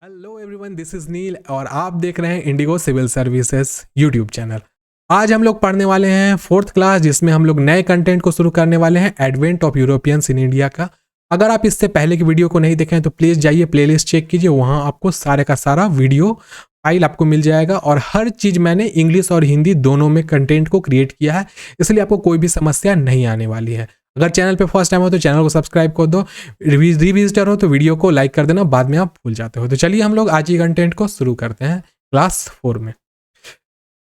Hello everyone, this is Neel और आप देख रहे हैं Indigo civil services YouTube channel. आज हम लोग पढ़ने वाले हैं फोर्थ क्लास, जिसमें हम लोग नए कंटेंट को शुरू करने वाले हैं, advent of Europeans in India का। अगर आप इससे पहले की वीडियो को नहीं देखें तो प्लीज़ जाइए प्लेलिस्ट चेक कीजिए, वहाँ आपको सारे का सारा वीडियो फाइल आपको मिल जाएगा। और हर चीज़ मैंने इंग्लिश और हिंदी दोनों में कंटेंट को क्रिएट किया है, इसलिए आपको कोई भी समस्या नहीं आने वाली है। अगर चैनल पे फर्स्ट टाइम हो तो चैनल को सब्सक्राइब कर दो, रिविजिटर हो तो वीडियो को लाइक कर देना, बाद में आप भूल जाते हो। तो चलिए हम लोग आज ही कंटेंट को शुरू करते हैं क्लास 4 में।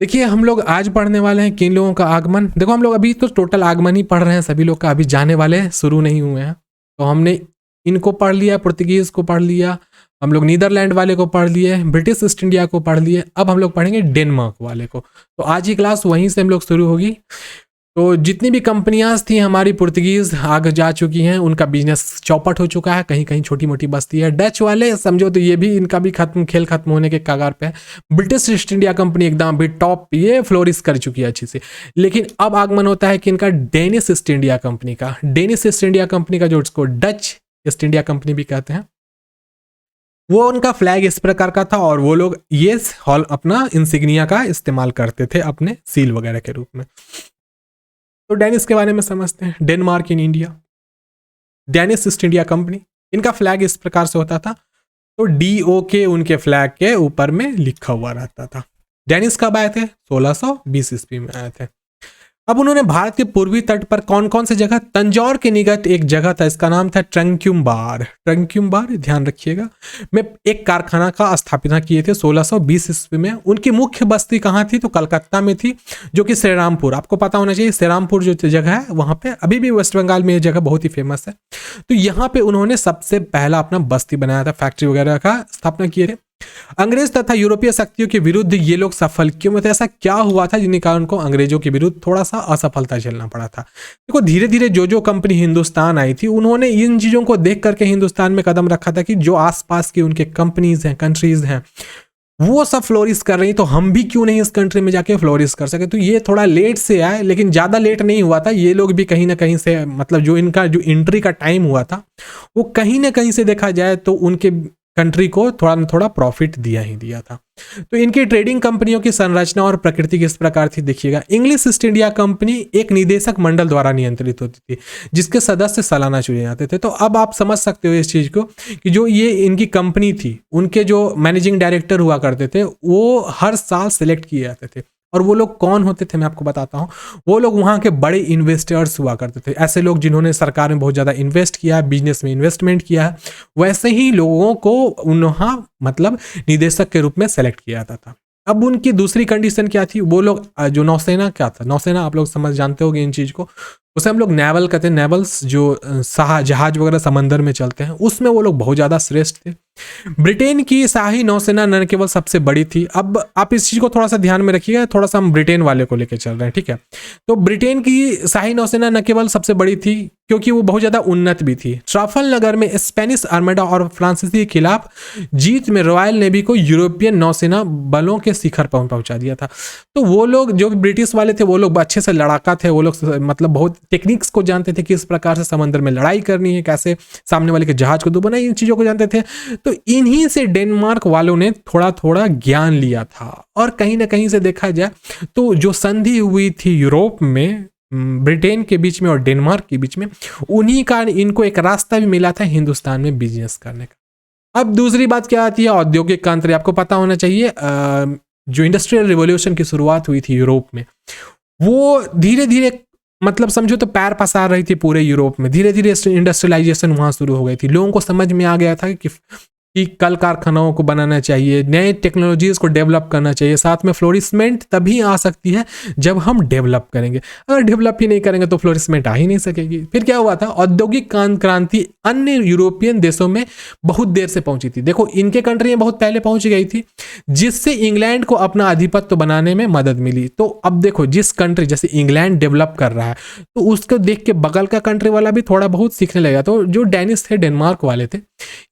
देखिए हम लोग आज पढ़ने वाले हैं किन लोगों का आगमन। देखो हम लोग अभी तो टोटल आगमन ही पढ़ रहे हैं, सभी लोग का अभी जाने वाले शुरू नहीं हुए हैं। तो हमने इनको पढ़ लिया, पुर्तगीज को पढ़ लिया, हम लोग नीदरलैंड वाले को पढ़ लिए, ब्रिटिश ईस्ट इंडिया को पढ़ लिए। अब हम लोग पढ़ेंगे डेनमार्क वाले को। तो आज ही क्लास वहीं से हम लोग शुरू होगी। तो जितनी भी कंपनियां थी हमारी पुर्तगीज आगे जा चुकी हैं, उनका बिजनेस चौपट हो चुका है, कहीं कहीं छोटी मोटी बस्ती है। डच वाले समझो तो ये भी इनका भी खेल खत्म होने के कगार पे है। ब्रिटिश ईस्ट इंडिया कंपनी एकदम भी टॉप ये फ्लोरिश कर चुकी है अच्छी से। लेकिन अब आगमन होता है कि इनका डेनिश ईस्ट इंडिया कंपनी का। डेनिश ईस्ट इंडिया कंपनी का जो उसको डच ईस्ट इंडिया कंपनी भी कहते हैं, वो उनका फ्लैग इस प्रकार का था और वो लोग ये हॉल अपना इंसिग्निया का इस्तेमाल करते थे अपने सील वगैरह के रूप में। तो डेनिश के बारे में समझते हैं। Denmark in India, Danish east India company, इनका फ्लैग इस प्रकार से होता था। तो DO के उनके फ्लैग के ऊपर में लिखा हुआ रहता था। डेनिश कब आए थे? 1620 ईस्वी में आए थे। अब उन्होंने भारत के पूर्वी तट पर कौन कौन सी जगह, तंजौर के निकट एक जगह था, इसका नाम था ट्रंक्युम्बार। ट्रंक्युम्बार ध्यान रखिएगा, में एक कारखाना का स्थापना किए थे 1620 ईस्वी में। उनकी मुख्य बस्ती कहाँ थी? तो कलकत्ता में थी, जो कि श्रीरामपुर, आपको पता होना चाहिए। श्रीरामपुर जो जगह है वहाँ पे अभी भी वेस्ट बंगाल में ये जगह बहुत ही फेमस है। तो यहाँ पे उन्होंने सबसे पहला अपना बस्ती बनाया था, फैक्ट्री वगैरह का स्थापना किए थे। अंग्रेज तथा यूरोपीय शक्तियों के विरुद्ध ये लोग सफल क्यों? मतलब ऐसा क्या हुआ था जिन्हें कारण को अंग्रेजों के विरुद्ध थोड़ा सा असफलता झेलना पड़ा था? देखो धीरे धीरे जो कंपनी हिंदुस्तान आई थी, उन्होंने इन चीजों को देख करके हिंदुस्तान में कदम रखा था कि जो आसपास की उनके कंपनीज हैं, कंट्रीज हैं, वो सब फ्लोरिश कर रही, तो हम भी क्यों नहीं इस कंट्री में जाके फ्लोरिश कर सके। तो ये थोड़ा लेट से आए, लेकिन ज़्यादा लेट नहीं हुआ था। ये लोग भी कहीं ना कहीं से, मतलब जो इनका जो एंट्री का टाइम हुआ था, वो कहीं ना कहीं से देखा जाए तो उनके कंट्री को थोड़ा ना थोड़ा प्रॉफिट दिया ही दिया था। तो इनकी ट्रेडिंग कंपनियों की संरचना और प्रकृति किस प्रकार थी देखिएगा। इंग्लिश ईस्ट इंडिया कंपनी एक निदेशक मंडल द्वारा नियंत्रित होती थी, जिसके सदस्य सालाना चुने जाते थे। तो अब आप समझ सकते हो इस चीज को कि जो ये इनकी कंपनी थी, उनके जो मैनेजिंग डायरेक्टर हुआ करते थे, वो हर साल सिलेक्ट किए जाते थे। और वो लोग कौन होते थे मैं आपको बताता हूँ। वो लोग वहाँ के बड़े इन्वेस्टर्स हुआ करते थे, ऐसे लोग जिन्होंने सरकार में बहुत ज़्यादा इन्वेस्ट किया है, बिजनेस में इन्वेस्टमेंट किया है, वैसे ही लोगों को उन्होंने मतलब निदेशक के रूप में सेलेक्ट किया जाता था। अब उनकी दूसरी कंडीशन क्या थी? वो लोग जो नौसेना, क्या था नौसेना, आप लोग समझ जानते होंगे इन चीज़ को, उसे हम लोग नेवल कहते हैं। नेवल्स जो जहाज वगैरह समंदर में चलते हैं, उसमें वो लोग बहुत ज़्यादा श्रेष्ठ थे। ब्रिटेन की शाही नौसेना न केवल सबसे बड़ी थी, अब आप इस चीज़ को थोड़ा सा ध्यान में रखिएगा, थोड़ा सा हम ब्रिटेन वाले को लेकर चल रहे हैं, ठीक है। तो ब्रिटेन की शाही नौसेना न केवल सबसे बड़ी थी, क्योंकि वो बहुत ज़्यादा उन्नत भी थी। ट्राफल नगर में स्पेनिश आर्मेडा और फ्रांसीसी के खिलाफ जीत में रॉयल नेवी को यूरोपियन नौसेना बलों के शिखर पर पहुंचा दिया था। तो वो लोग जो ब्रिटिश वाले थे, वो लोग अच्छे से लड़ाका थे, वो लोग मतलब बहुत टेक्निक्स को जानते थे, किस प्रकार से समंदर में लड़ाई करनी है, कैसे सामने वाले के जहाज को दुबना, इन चीज़ों को जानते थे। तो इन्हीं से डेनमार्क वालों ने थोड़ा थोड़ा ज्ञान लिया था। और कहीं ना कहीं से देखा जाए तो जो संधि हुई थी यूरोप में, ब्रिटेन के बीच में और डेनमार्क के बीच में, उन्हीं का इनको एक रास्ता भी मिला था हिंदुस्तान में बिजनेस करने का। अब दूसरी बात क्या आती है? औद्योगिक क्रांति। आपको पता होना चाहिए जो इंडस्ट्रियल रिवॉल्यूशन की शुरुआत हुई थी यूरोप में, वो धीरे धीरे मतलब समझो तो पैर पसार रही थी पूरे यूरोप में। धीरे धीरे इंडस्ट्रियलाइजेशन वहाँ शुरू हो गई थी। लोगों को समझ में आ गया था कि कल कारखानाओं को बनाना चाहिए, नए टेक्नोलॉजीज़ को डेवलप करना चाहिए। साथ में फ्लोरिशमेंट तभी आ सकती है जब हम डेवलप करेंगे। अगर डेवलप ही नहीं करेंगे तो फ्लोरिशमेंट आ ही नहीं सकेगी। फिर क्या हुआ था? औद्योगिक क्रांति अन्य यूरोपियन देशों में बहुत देर से पहुंची थी। देखो इनके कंट्री में बहुत पहले पहुंच गई थी, जिससे इंग्लैंड को अपना आधिपत्य बनाने में मदद मिली। तो अब देखो जिस कंट्री, जैसे इंग्लैंड डेवलप कर रहा है, तो उसको देख के बगल का कंट्री वाला भी थोड़ा बहुत सीखने लगा। तो जो डेनिश थे, डेनमार्क वाले थे,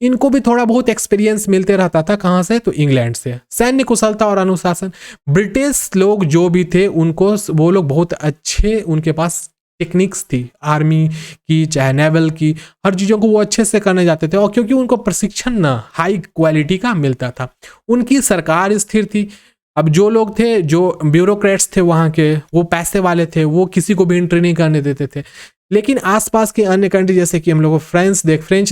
इनको भी थोड़ा बहुत एक्सपीरियंस मिलते रहता था। कहाँ से? तो इंग्लैंड से। सैन्य कुशलता और अनुशासन, ब्रिटिश लोग जो भी थे उनको, वो लोग बहुत अच्छे, उनके पास टेक्निक्स थी आर्मी की चाहे नेवल की, हर चीज़ों को वो अच्छे से करने जाते थे। और क्योंकि उनको प्रशिक्षण ना हाई क्वालिटी का मिलता था, उनकी सरकार स्थिर थी। अब जो लोग थे, जो ब्यूरोक्रेट्स थे वहाँ के, वो पैसे वाले थे, वो किसी को भी एंट्री नहीं करने देते थे। लेकिन आसपास के अन्य कंट्री जैसे कि हम लोग फ्रेंच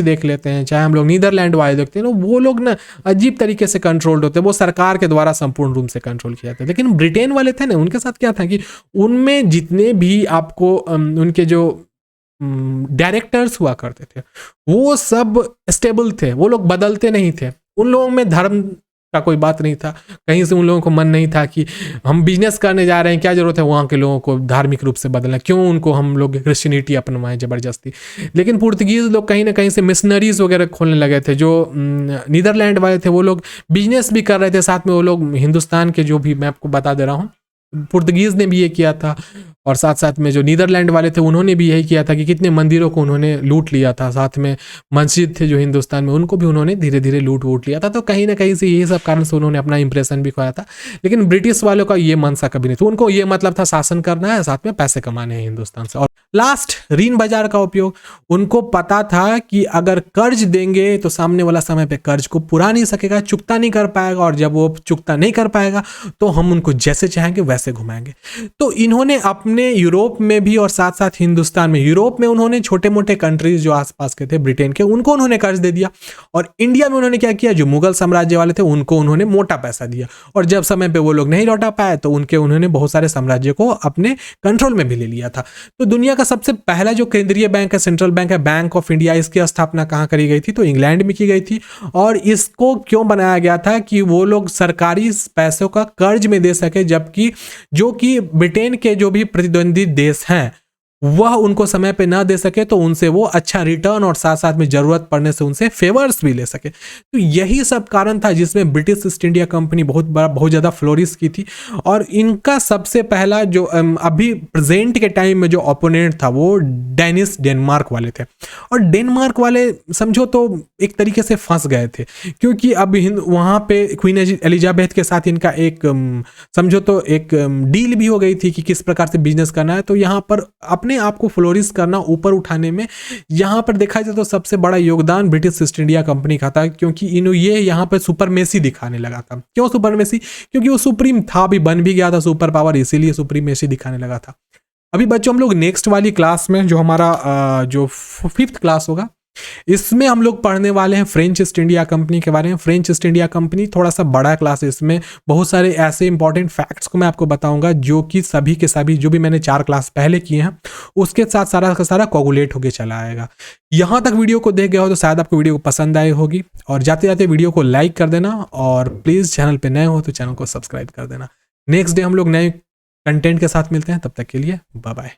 देख लेते हैं, चाहे हम लोग नीदरलैंड वाले देखते हैं, वो लोग ना अजीब तरीके से कंट्रोल्ड होते हैं, वो सरकार के द्वारा संपूर्ण रूप से कंट्रोल किया जाता है। लेकिन ब्रिटेन वाले थे ना, उनके साथ क्या था कि उनमें जितने भी आपको उनके जो डायरेक्टर्स हुआ करते थे वो सब स्टेबल थे, वो लोग बदलते नहीं थे। उन लोगों में धर्म का कोई बात नहीं था, कहीं से उन लोगों को मन नहीं था कि हम बिजनेस करने जा रहे हैं, क्या जरूरत है वहाँ के लोगों को धार्मिक रूप से बदलना, क्यों उनको हम लोग क्रिश्चियनिटी अपनवाएं ज़बरदस्ती। लेकिन पुर्तगीज़ लोग कहीं ना कहीं से मिशनरीज वगैरह खोलने लगे थे। जो नीदरलैंड वाले थे वो लोग बिजनेस भी कर रहे थे, साथ में वो लोग हिंदुस्तान के, जो भी मैं आपको बता दे रहा हूँ, पुर्तगीज़ ने भी ये किया था। और साथ साथ में जो नीदरलैंड वाले थे उन्होंने भी यही किया था कि कितने मंदिरों को उन्होंने लूट लिया था, साथ में मस्जिद थे जो हिंदुस्तान में, उनको भी उन्होंने धीरे धीरे लूट लिया था। तो कहीं ना कहीं से यही सब कारण से उन्होंने अपना इंप्रेशन भी खोया था। लेकिन ब्रिटिश वालों का ये मनसा कभी नहीं था, उनको ये मतलब था शासन करना है, साथ में पैसे कमाने हैं हिंदुस्तान से। और लास्ट, ऋण बाजार का उपयोग। उनको पता था कि अगर कर्ज देंगे तो सामने वाला समय पे कर्ज को पूरा नहीं सकेगा, चुकता नहीं कर पाएगा, और जब वो चुकता नहीं कर पाएगा तो हम उनको जैसे चाहेंगे वैसे घुमाएंगे। तो इन्होंने अपने यूरोप में भी और साथ साथ हिंदुस्तान में, यूरोप में उन्होंने छोटे मोटे कंट्रीज जो आसपास के थे ब्रिटेन के, उनको उन्होंने कर्ज दे दिया। और इंडिया में उन्होंने क्या किया, जो मुगल साम्राज्य वाले थे उनको उन्होंने मोटा पैसा दिया। और जब समय पे वो लोग नहीं लौटा पाए तो उन्होंने बहुत सारे साम्राज्य को अपने कंट्रोल में भी ले लिया था। तो दुनिया का सबसे पहला जो केंद्रीय बैंक है, सेंट्रल बैंक है, बैंक ऑफ इंडिया, इसकी स्थापना कहाँ करी गई थी, तो इंग्लैंड में की गई थी। और इसको क्यों बनाया गया था कि वो लोग सरकारी पैसों का कर्ज में दे सके, जबकि जो कि ब्रिटेन के जो भी प्रतिद्वंदी देश हैं वह उनको समय पे ना दे सके, तो उनसे वो अच्छा रिटर्न और साथ साथ में जरूरत पड़ने से उनसे फेवर्स भी ले सके। तो यही सब कारण था जिसमें ब्रिटिश ईस्ट इंडिया कंपनी बहुत ज़्यादा फ्लोरिश की थी। और इनका सबसे पहला जो अभी प्रेजेंट के टाइम में जो ओपोनेंट था वो डेनमार्क वाले थे। और डेनमार्क वाले समझो तो एक तरीके से फंस गए थे, क्योंकि अब वहाँ पे क्वीन एलिजाबेथ के साथ इनका एक समझो तो एक डील भी हो गई थी कि किस प्रकार से बिजनेस करना है। तो यहाँ पर अपने आपको फ्लोरिश करना, ऊपर उठाने में यहाँ पर देखा जाए तो सबसे बड़ा योगदान ब्रिटिश ईस्ट इंडिया कंपनी का था, क्योंकि ये यहाँ पर सुपरमेसी दिखाने लगा था। क्यों सुपरमेसी? क्योंकि वो सुप्रीम था, भी बन भी गया था सुपर पावर, इसीलिए सुप्रीमेसी दिखाने लगा था। अभी बच्चों हम लोग नेक्स्ट वाली क्लास में, जो हमारा जो 5th क्लास होगा, इसमें हम लोग पढ़ने वाले हैं फ्रेंच ईस्ट इंडिया कंपनी के बारे में। फ्रेंच ईस्ट इंडिया कंपनी थोड़ा सा बड़ा क्लास है, इसमें बहुत सारे ऐसे इंपॉर्टेंट फैक्ट्स को मैं आपको बताऊंगा जो कि सभी के सभी जो भी मैंने 4 क्लास पहले किए हैं उसके साथ सारा का सारा कोगुलेट होकर चला आएगा। यहाँ तक वीडियो को देख गए हो तो शायद आपको वीडियो को पसंद आई होगी, और जाते जाते वीडियो को लाइक कर देना, और प्लीज़ चैनल पर नए हो तो चैनल को सब्सक्राइब कर देना। नेक्स्ट डे हम लोग नए कंटेंट के साथ मिलते हैं, तब तक के लिए बाय बाय।